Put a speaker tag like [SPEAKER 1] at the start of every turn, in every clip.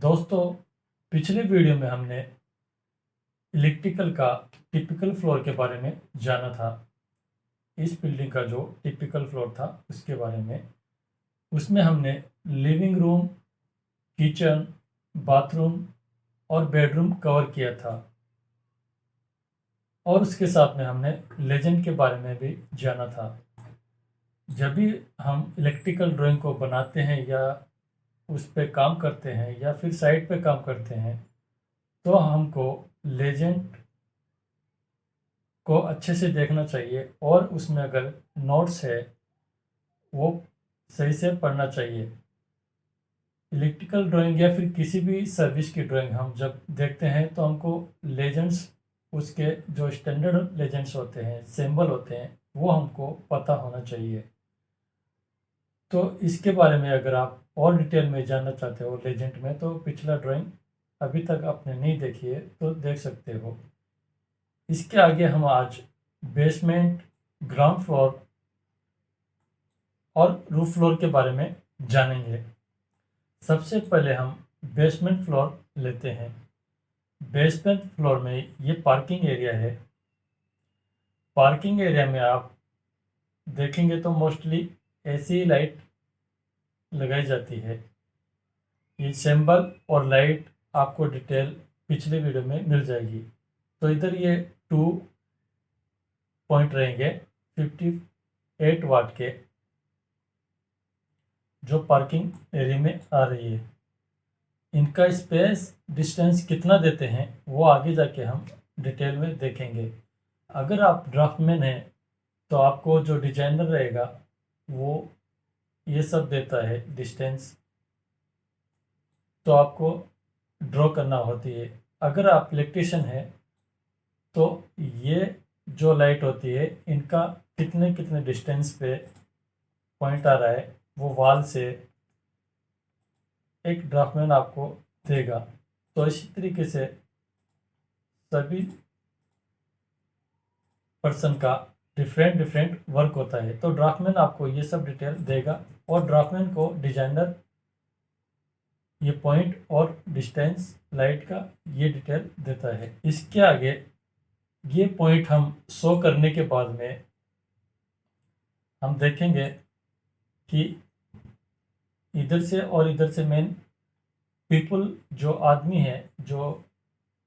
[SPEAKER 1] दोस्तों, पिछले वीडियो में हमने इलेक्ट्रिकल का टिपिकल फ्लोर के बारे में जाना था। इस बिल्डिंग का जो टिपिकल फ्लोर था उसके बारे में, उसमें हमने लिविंग रूम, किचन, बाथरूम और बेडरूम कवर किया था और उसके साथ में हमने लेजेंड के बारे में भी जाना था। जब भी हम इलेक्ट्रिकल ड्राइंग को बनाते हैं या उस पे काम करते हैं या फिर साइट पे काम करते हैं, तो हमको लेजेंड को अच्छे से देखना चाहिए और उसमें अगर नोट्स है वो सही से पढ़ना चाहिए। इलेक्ट्रिकल ड्राइंग या फिर किसी भी सर्विस की ड्राइंग हम जब देखते हैं तो हमको लेजेंड्स, उसके जो स्टैंडर्ड लेजेंड्स होते हैं, सिंबल होते हैं, वो हमको पता होना चाहिए। तो इसके बारे में अगर आप और डिटेल में जानना चाहते हो लेजेंड में, तो पिछला ड्राइंग अभी तक आपने नहीं देखी है तो देख सकते हो। इसके आगे हम आज बेसमेंट, ग्राउंड फ्लोर और रूफ फ्लोर के बारे में जानेंगे। सबसे पहले हम बेसमेंट फ्लोर लेते हैं। बेसमेंट फ्लोर में ये पार्किंग एरिया है। पार्किंग एरिया में आप देखेंगे तो मोस्टली ऐसी लाइट लगाई जाती है। ये सिंबल और लाइट आपको डिटेल पिछले वीडियो में मिल जाएगी। तो इधर ये 2 पॉइंट रहेंगे 58 वाट के, जो पार्किंग एरिया में आ रही है। इनका स्पेस डिस्टेंस कितना देते हैं वो आगे जाके हम डिटेल में देखेंगे। अगर आप ड्राफ्टमैन हैं तो आपको जो डिजाइनर रहेगा वो ये सब देता है डिस्टेंस, तो आपको ड्रॉ करना होती है। अगर आप इलेक्ट्रिशियन हैं तो ये जो लाइट होती है इनका कितने कितने डिस्टेंस पे पॉइंट आ रहा है वो वॉल से एक ड्राफ्टमैन आपको देगा। तो इसी तरीके से सभी पर्सन का डिफरेंट डिफरेंट वर्क होता है, तो ड्राफ्टमैन आपको ये सब डिटेल देगा और ड्राफ्टमैन को डिजाइनर ये पॉइंट और डिस्टेंस लाइट का ये डिटेल देता है। इसके आगे ये पॉइंट हम शो करने के बाद में हम देखेंगे कि इधर से और इधर से मेन पीपल, जो आदमी है, जो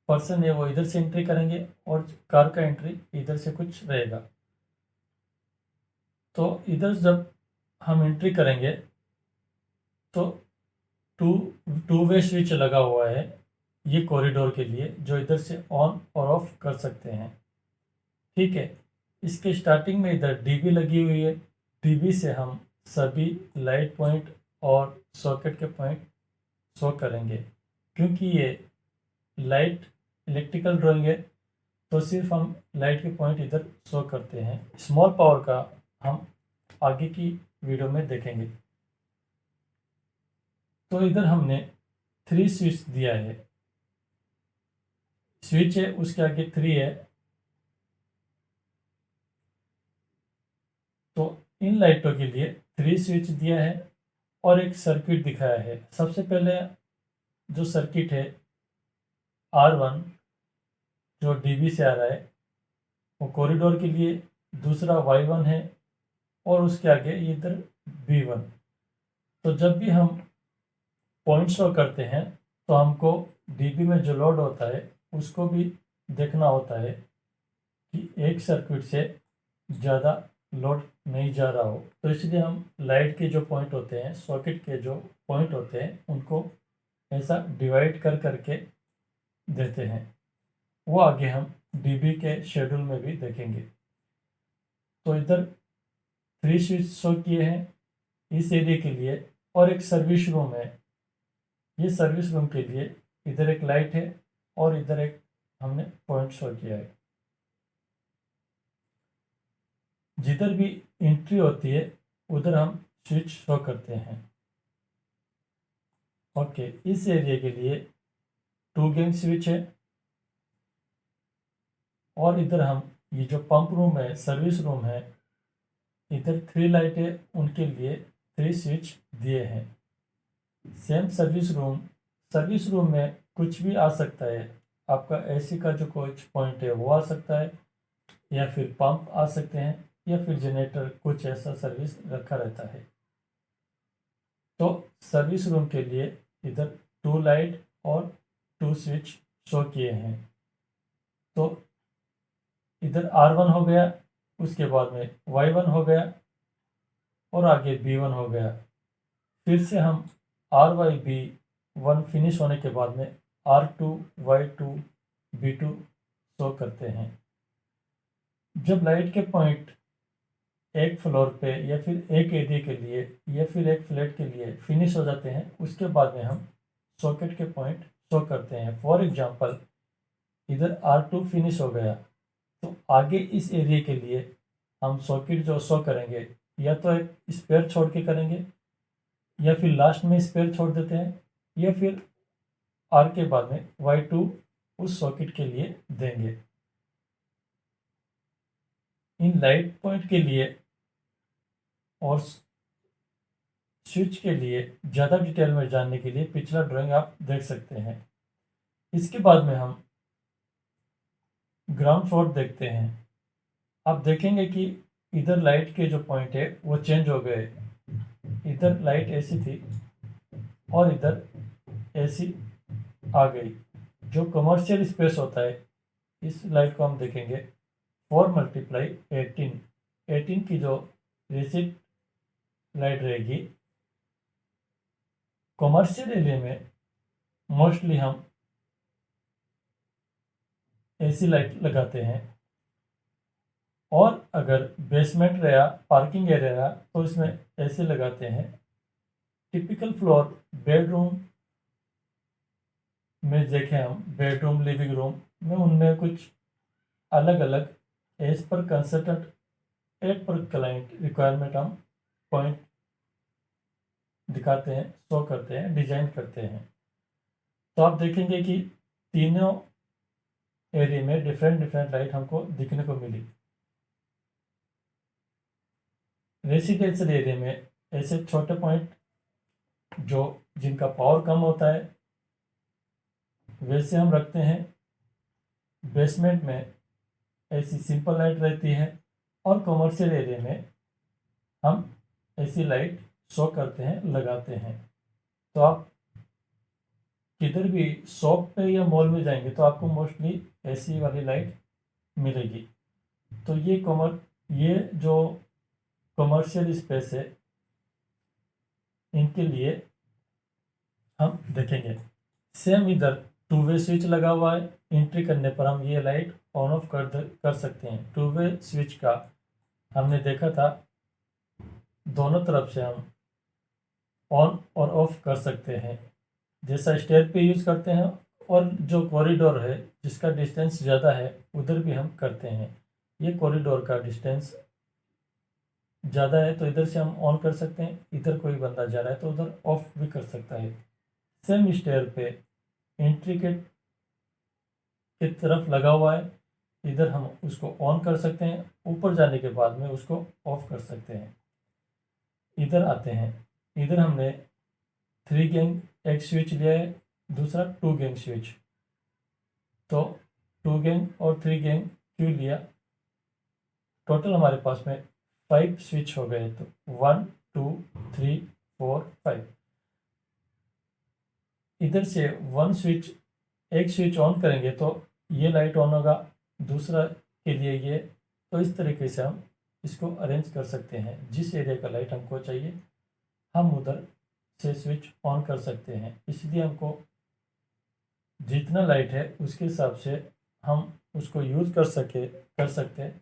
[SPEAKER 1] पर्सन है, वो इधर से एंट्री करेंगे और कार का एंट्री इधर से कुछ रहेगा। तो इधर जब हम एंट्री करेंगे तो टू वे स्विच लगा हुआ है ये कॉरिडोर के लिए, जो इधर से ऑन और ऑफ कर सकते हैं। ठीक है, इसके स्टार्टिंग में इधर डीबी लगी हुई है। डीबी से हम सभी लाइट पॉइंट और सॉकेट के पॉइंट शो करेंगे। क्योंकि ये लाइट इलेक्ट्रिकल ड्राइंग है तो सिर्फ हम लाइट के पॉइंट इधर शो करते हैं। स्मॉल पावर का हम आगे की वीडियो में देखेंगे। तो इधर हमने 3 स्विच दिया है। स्विच है उसके आगे 3 है। तो इन लाइटों के लिए 3 स्विच दिया है और एक सर्किट दिखाया है। सबसे पहले जो सर्किट है R1 जो डीबी से आ रहा है वो कॉरिडोर के लिए, दूसरा Y1 है और उसके आगे इधर B1। तो जब भी हम पॉइंट शो करते हैं तो हमको डीबी में जो लोड होता है उसको भी देखना होता है कि एक सर्किट से ज़्यादा लोड नहीं जा रहा हो। तो इसलिए हम लाइट के जो पॉइंट होते हैं, सॉकेट के जो पॉइंट होते हैं, उनको ऐसा डिवाइड कर करके देते हैं। वो आगे हम डीबी के शेड्यूल में भी देखेंगे। तो इधर 3 स्विच शो किए हैं इस एरिया के लिए और एक सर्विस रूम है। ये सर्विस रूम के लिए इधर एक लाइट है और इधर एक हमने पॉइंट शो किया है। जिधर भी एंट्री होती है उधर हम स्विच शो करते हैं। ओके, इस एरिया के लिए 2 गैंग स्विच है और इधर हम ये जो पंप रूम है, सर्विस रूम है, इधर 3 लाइट है, उनके लिए 3 स्विच दिए हैं। Same service room service room में कुछ भी आ सकता है। आपका एसी का जो कुछ पॉइंट है वो आ सकता है, या फिर पंप आ सकते हैं, या फिर जनरेटर, कुछ ऐसा सर्विस रखा रहता है। तो सर्विस रूम के लिए इधर 2 लाइट और 2 स्विच शो किए हैं। तो इधर R1 हो गया, उसके बाद में Y1 हो गया और आगे B1 हो गया। फिर से हम RYB1 फिनिश होने के बाद में R2 Y2 B2 शो करते हैं। जब लाइट के पॉइंट एक फ्लोर पे या फिर एक एरिया के लिए या फिर एक फ्लैट के लिए फिनिश हो जाते हैं, उसके बाद में हम सॉकेट के पॉइंट शो करते हैं। फॉर एग्जांपल इधर R2 फिनिश हो गया, तो आगे इस एरिया के लिए हम सॉकेट जो शो करेंगे, या तो एक स्पेयर छोड़ के करेंगे, या फिर लास्ट में स्पेयर छोड़ देते हैं, या फिर R के बाद में Y2 उस सॉकेट के लिए देंगे। इन लाइट पॉइंट के लिए और स्विच के लिए ज़्यादा डिटेल में जानने के लिए पिछला ड्राइंग आप देख सकते हैं। इसके बाद में हम ग्राउंड फ्लोर देखते हैं। आप देखेंगे कि इधर लाइट के जो पॉइंट है वो चेंज हो गए। इधर लाइट ऐसी थी और इधर ऐसी आ गई। जो कमर्शियल स्पेस होता है, इस लाइट को हम देखेंगे 4 × 18 की जो रेसिड लाइट रहेगी। कमर्शियल एरिया में मोस्टली हम एसी लाइट लगाते हैं, और अगर बेसमेंट रहा, पार्किंग एरिया रहा, तो इसमें एसी लगाते हैं। टिपिकल फ्लोर बेडरूम में देखें हम, बेडरूम, लिविंग रूम में, उनमें कुछ अलग अलग as per consultant, as per client requirement हम पॉइंट दिखाते हैं, शो करते हैं, डिजाइन करते हैं। तो आप देखेंगे कि तीनों एरिया में डिफरेंट डिफरेंट लाइट हमको दिखने को मिली। रेसिडेंशियल एरिया में ऐसे छोटे पॉइंट जो जिनका पावर कम होता है वैसे हम रखते हैं। बेसमेंट में ऐसी सिंपल लाइट रहती है, और कमर्शियल एरिया में हम ऐसी लाइट शो करते हैं, लगाते हैं। तो आप किधर भी शॉप पे या मॉल में जाएंगे तो आपको मोस्टली ऐसी वाली लाइट मिलेगी। तो ये जो कमर्शियल स्पेस है, इनके लिए हम देखेंगे। सेम इधर 2 वे स्विच लगा हुआ है। एंट्री करने पर हम ये लाइट ऑन ऑफ कर सकते हैं। 2 वे स्विच का हमने देखा था, दोनों तरफ से हम ऑन और ऑफ कर सकते हैं। जैसा स्टेयर पे यूज़ करते हैं, और जो कॉरिडोर है जिसका डिस्टेंस ज़्यादा है उधर भी हम करते हैं। ये कॉरिडोर का डिस्टेंस ज़्यादा है तो इधर से हम ऑन कर सकते हैं, इधर कोई बंदा जा रहा है तो उधर ऑफ भी कर सकता है। सेम स्टेयर पे एंट्री के तरफ लगा हुआ है, इधर हम उसको ऑन कर सकते हैं, ऊपर जाने के बाद में उसको ऑफ कर सकते हैं। इधर आते हैं, इधर हमने 3 गैंग एक स्विच लिया है, दूसरा 2 गैंग स्विच। तो 2 गैंग और 3 गैंग क्यों लिया? टोटल हमारे पास में 5 स्विच हो गए। तो 1 2 3 4 5। इधर से एक स्विच ऑन करेंगे तो ये लाइट ऑन होगा, दूसरा के लिए ये। तो इस तरीके से हम इसको अरेंज कर सकते हैं। जिस एरिया का लाइट हमको चाहिए हम उधर से स्विच ऑन कर सकते हैं। इसलिए हमको जितना लाइट है उसके हिसाब से हम उसको यूज़ कर सकते हैं।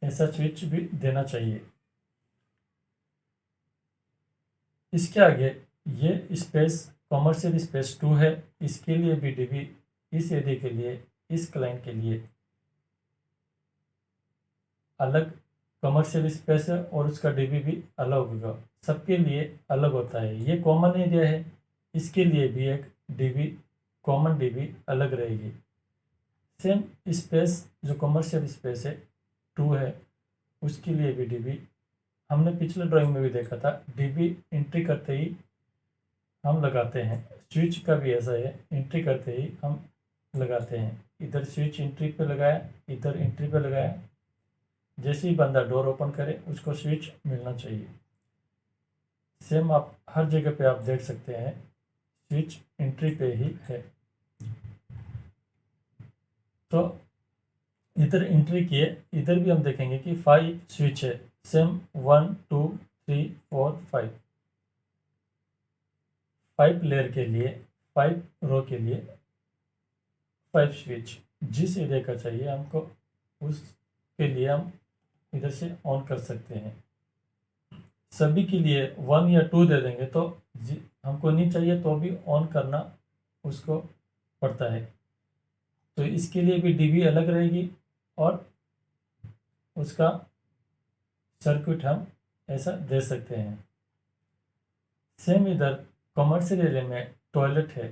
[SPEAKER 1] ऐसा स्विच भी देना चाहिए। इसके आगे ये स्पेस कमर्शियल स्पेस 2 है। इसके लिए भी डीबी, इस एरिया के लिए, इस क्लाइंट के लिए अलग कमर्शियल स्पेस है, और उसका डीबी भी अलग होगा। सबके लिए अलग होता है। ये कॉमन एरिया है, इसके लिए भी एक डीबी, कॉमन डीबी अलग रहेगी। सेम स्पेस जो कमर्शियल स्पेस है 2 है, उसके लिए भी डीबी हमने पिछले ड्राइंग में भी देखा था। डीबी एंट्री करते ही हम लगाते हैं। स्विच का भी ऐसा है, एंट्री करते ही हम लगाते हैं। इधर स्विच एंट्री पे लगाया, इधर एंट्री पे लगाया। जैसे ही बंदा डोर ओपन करे उसको स्विच मिलना चाहिए। सेम आप हर जगह पे आप देख सकते हैं, स्विच एंट्री पे ही है। तो इधर एंट्री किए, इधर भी हम देखेंगे कि 5 स्विच है। सेम 1 2 3 4 5 5 लेयर के लिए, 5 रो के लिए 5 स्विच। जिस एरिया का चाहिए हमको उसके लिए हम इधर से ऑन कर सकते हैं। सभी के लिए 1 या 2 दे देंगे तो हमको नहीं चाहिए तो भी ऑन करना उसको पड़ता है। तो इसके लिए भी डीबी अलग रहेगी और उसका सर्किट हम ऐसा दे सकते हैं। सेम इधर कमर्शियल एरिया में टॉयलेट है।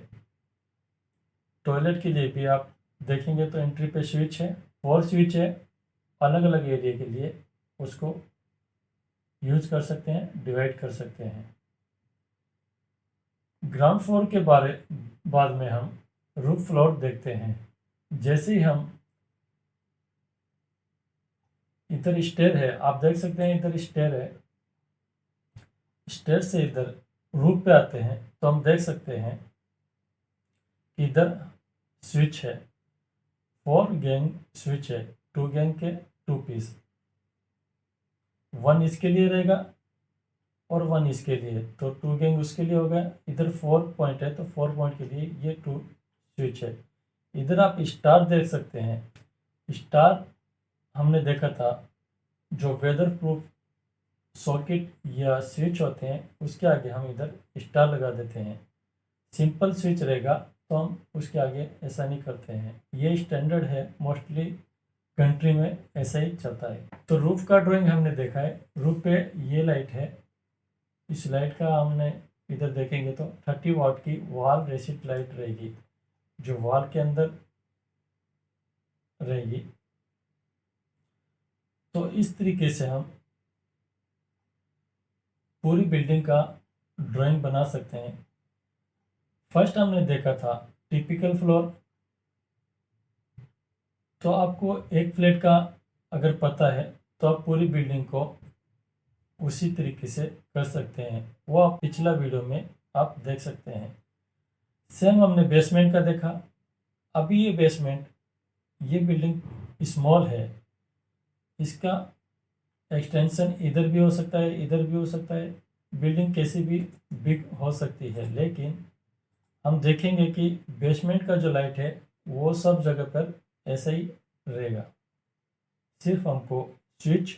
[SPEAKER 1] टॉयलेट के लिए भी आप देखेंगे तो एंट्री पे स्विच है, 4 स्विच है। अलग अलग एरिया के लिए उसको यूज कर सकते हैं, डिवाइड कर सकते हैं। ग्राउंड फ्लोर के बाद में हम रूफ फ्लोर देखते हैं। जैसे ही हम इधर स्टेयर है, आप देख सकते हैं इधर स्टेयर है। स्टेयर से इधर रूफ पे आते हैं तो हम देख सकते हैं इधर स्विच है, 4 गैंग स्विच है, 2 गैंग के 2 पीस। 1 इसके लिए रहेगा और 1 इसके लिए, तो 2 गैंग उसके लिए हो गया। इधर 4 पॉइंट है तो 4 पॉइंट के लिए ये 2 स्विच है। इधर आप स्टार देख सकते हैं। स्टार हमने देखा था, जो वेदर प्रूफ सॉकेट या स्विच होते हैं उसके आगे हम इधर स्टार लगा देते हैं। सिंपल स्विच रहेगा तो हम उसके आगे ऐसा नहीं करते हैं। ये स्टैंडर्ड है, मोस्टली कंट्री में ऐसा ही चलता है। तो रूफ का ड्राइंग हमने देखा है। रूफ पे ये लाइट है। इस लाइट का हमने इधर देखेंगे तो 30 वाट की वॉल रेसिट लाइट रहेगी, जो वॉल के अंदर रहेगी। तो इस तरीके से हम पूरी बिल्डिंग का ड्राइंग बना सकते हैं। फर्स्ट हमने देखा था टिपिकल फ्लोर। तो आपको एक फ्लैट का अगर पता है तो आप पूरी बिल्डिंग को उसी तरीके से कर सकते हैं। वो आप पिछला वीडियो में आप देख सकते हैं। सेम हमने बेसमेंट का देखा। अभी ये बेसमेंट, ये बिल्डिंग स्मॉल है, इसका एक्सटेंशन इधर भी हो सकता है, इधर भी हो सकता है। बिल्डिंग कैसी भी बिग हो सकती है, लेकिन हम देखेंगे कि बेसमेंट का जो लाइट है वो सब जगह पर ऐसा ही रहेगा। सिर्फ हमको स्विच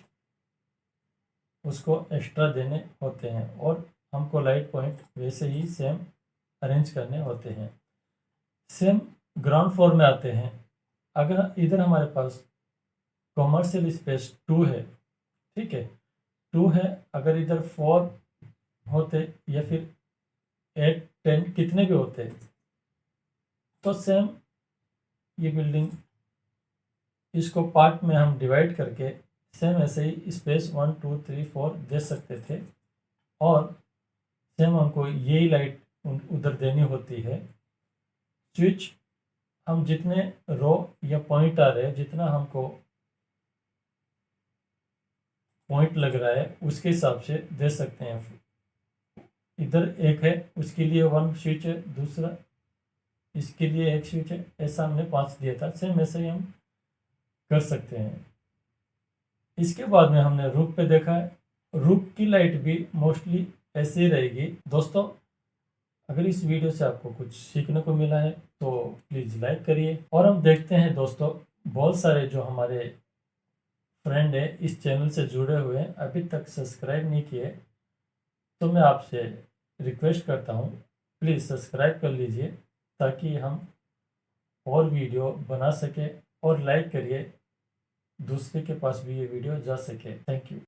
[SPEAKER 1] उसको एक्स्ट्रा देने होते हैं और हमको लाइट पॉइंट वैसे ही सेम अरेंज करने होते हैं। सेम ग्राउंड फ्लोर में आते हैं। अगर इधर हमारे पास कॉमर्शियल स्पेस 2 है, ठीक है, 2 है। अगर इधर 4 होते या फिर 8 10 कितने भी होते तो सेम ये बिल्डिंग, इसको पार्ट में हम डिवाइड करके सेम ऐसे ही स्पेस 1 2 3 4 दे सकते थे। और सेम हमको यही लाइट उधर देनी होती है। स्विच हम जितने रो या पॉइंट आ रहे हैं, जितना हमको पॉइंट लग रहा है उसके हिसाब से दे सकते हैं। इधर एक है, उसके लिए 1 स्विच है, दूसरा इसके लिए 1 स्विच है। ऐसा हमने 5 दिया था। सेम ऐसे ही हम कर सकते हैं। इसके बाद में हमने रूफ पे देखा है। रूफ की लाइट भी मोस्टली ऐसे ही रहेगी। दोस्तों, अगर इस वीडियो से आपको कुछ सीखने को मिला है तो प्लीज़ लाइक करिए। और हम देखते हैं दोस्तों, बहुत सारे जो हमारे फ्रेंड है इस चैनल से जुड़े हुए हैं, अभी तक सब्सक्राइब नहीं किए, तो मैं आपसे रिक्वेस्ट करता हूँ प्लीज़ सब्सक्राइब कर लीजिए, ताकि हम और वीडियो बना सके। और लाइक करिए, दूसरे के पास भी ये वीडियो जा सके। Thank you.